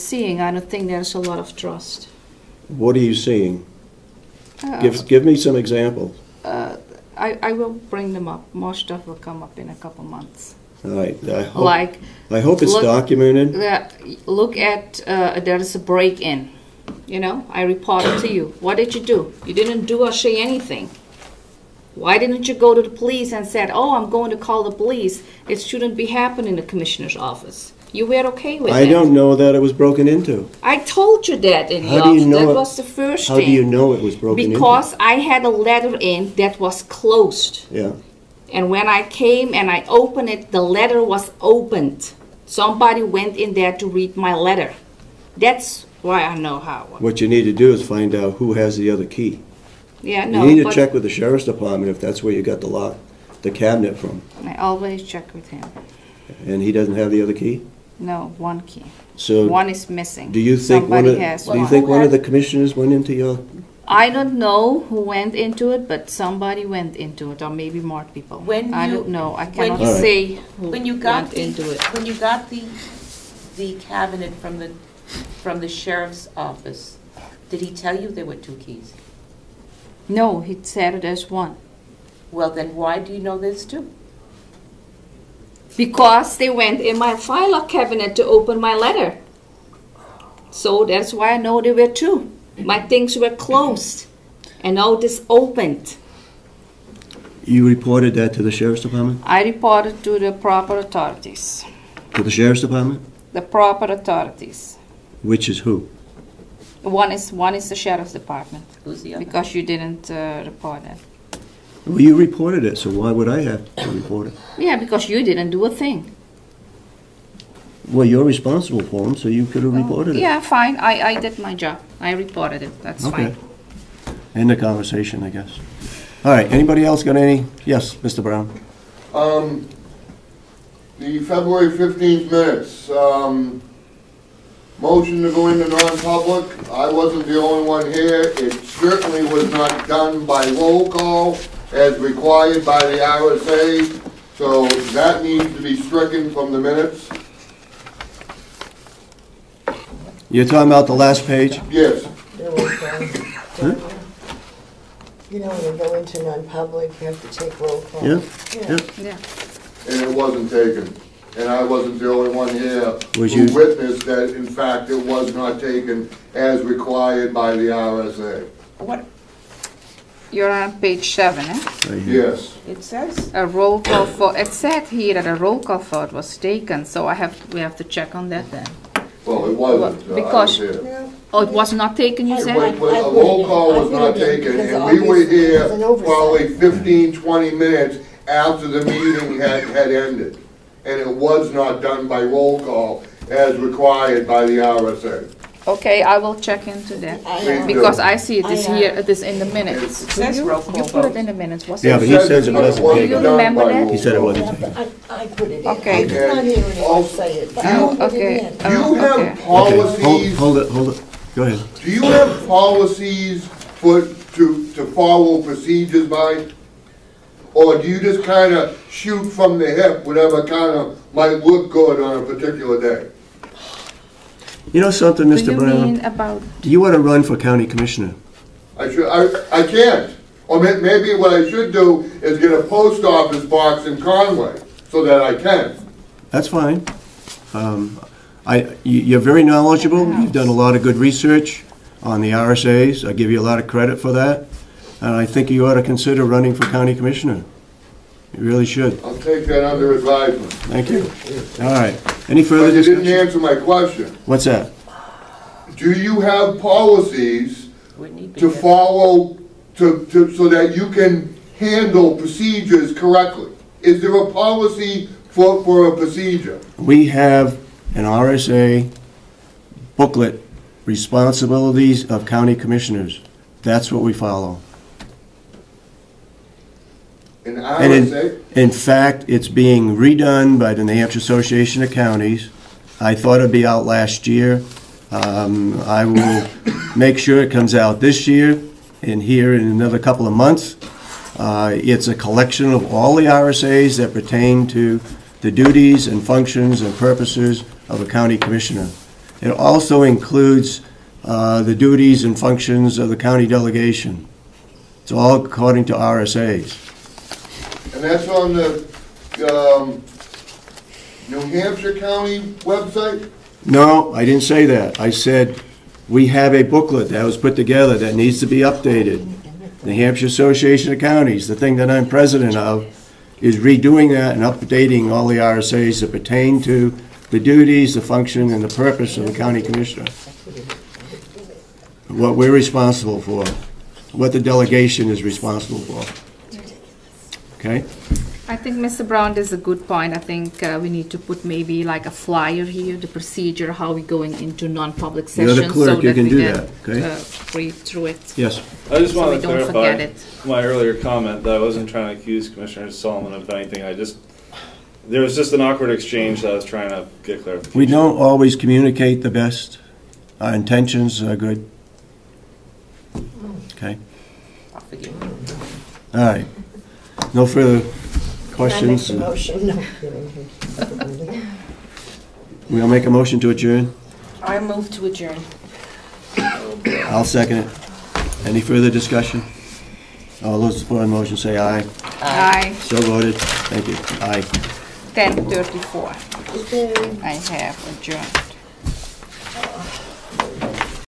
seeing, I don't think there's a lot of trust. What are you seeing? Give me some examples. I will bring them up. More stuff will come up in a couple months. All right. I hope it's documented. Look at, there's a break-in. You know, I reported to you. What did you do? You didn't do or say anything. Why didn't you go to the police and said, oh, I'm going to call the police. It shouldn't be happening in the commissioner's office. You were okay with it. I don't know that it was broken into. I told you that in the office. How do you know that was the first thing. How do you know it was broken into? Because I had a letter in that was closed. Yeah. And when I came and I opened it, the letter was opened. Somebody went in there to read my letter. That's why I know how. What you need to do is find out who has the other key. Yeah, no. You need to check with the sheriff's department if that's where you got the cabinet from. I always check with him. And he doesn't have the other key? No, one key. So one is missing. Do you think one of the commissioners went into your? I don't know who went into it, but somebody went into it, or maybe more people. I don't know. I cannot say who went into it. When you got the cabinet from the sheriff's office, did he tell you there were two keys? No, he said it as one. Well, then why do you know there's two? Because they went in my file cabinet to open my letter. So that's why I know there were two. My things were closed, and now this opened. You reported that to the sheriff's department? I reported to the proper authorities. To the sheriff's department? The proper authorities. Which is who? One is the sheriff's department. Who's the other? Because you didn't report it. Well, you reported it, so why would I have to report it? Yeah, because you didn't do a thing. Well, you're responsible for them, so you could have reported it. Yeah, fine. I did my job. I reported it. That's fine. End the conversation, I guess. All right. Anybody else got any? Yes, Mr. Brown. The February 15th minutes. Motion to go into non-public. I wasn't the only one here. It certainly was not done by roll call as required by the RSA. So that needs to be stricken from the minutes. You're talking about the last page? Yes. Huh? You know, when you go into non-public, you have to take roll call. Yeah. And it wasn't taken. And I wasn't the only one here who witnessed that, in fact, it was not taken as required by the RSA. What? You're on page 7, eh? Right here. Yes. It says a roll call for. It said here that a roll call vote was taken, so we have to check on that then. Well, it wasn't. Because oh, it was not taken. You said a roll call was not taken, and we were here probably 15, 20 minutes after the meeting had ended. And it was not done by roll call as required by the RSA. Okay, I will check into that because I see it is here. It is in the minutes. You put it in the minutes. Yeah, but he says it wasn't taken. Do you remember that? He said it wasn't taken. I put it in. Okay. I'm not hearing anyone say it, but I put it in. Do you have policies? Hold it. Go ahead. Do you have policies to follow procedures by? Or do you just kind of shoot from the hip, whatever kind of might look good on a particular day? You know something, Mr. Brown? Mean about? Do you want to run for county commissioner? I can't. Or maybe what I should do is get a post office box in Conway so that I can. That's fine. You're very knowledgeable. You've done a lot of good research on the RSAs. I give you a lot of credit for that. And I think you ought to consider running for county commissioner. You really should. I'll take that under advisement. Thank you. All right. Any further discussion? But you didn't answer my question. What's that? Do you have policies to follow so that you can handle procedures correctly? Is there a policy for a procedure? We have an RSA booklet, Responsibilities of County Commissioners. That's what we follow. And in fact, it's being redone by the New Hampshire Association of Counties. I thought it'd be out last year. I will make sure it comes out this year and here in another couple of months. It's a collection of all the RSAs that pertain to the duties and functions and purposes of a county commissioner. It also includes the duties and functions of the county delegation. It's all according to RSAs. And that's on the New Hampshire County website? No, I didn't say that. I said we have a booklet that was put together that needs to be updated. The Hampshire Association of Counties, the thing that I'm president of, is redoing that and updating all the RSAs that pertain to the duties, the function, and the purpose of the county commissioner. What we're responsible for, what the delegation is responsible for. Okay? I think Mr. Brown is a good point. I think we need to put maybe like a flyer here, the procedure, how we're going into non-public sessions. You're the clerk, you can do that, okay? Read through it. Yes. I just So want we to don't clarify forget it. my earlier comment that I wasn't trying to accuse Commissioner Solomon of anything. There was just an awkward exchange that I was trying to get clarification. We don't always communicate the best. Our intentions are good. Okay? I'll forgive you. All right. No further I make questions? the motion, no kidding. We'll make a motion to adjourn. I move to adjourn. I'll second it. Any further discussion? All those support the motion say aye. Aye. So voted. Thank you. Aye. 10:34. Is there I have adjourned.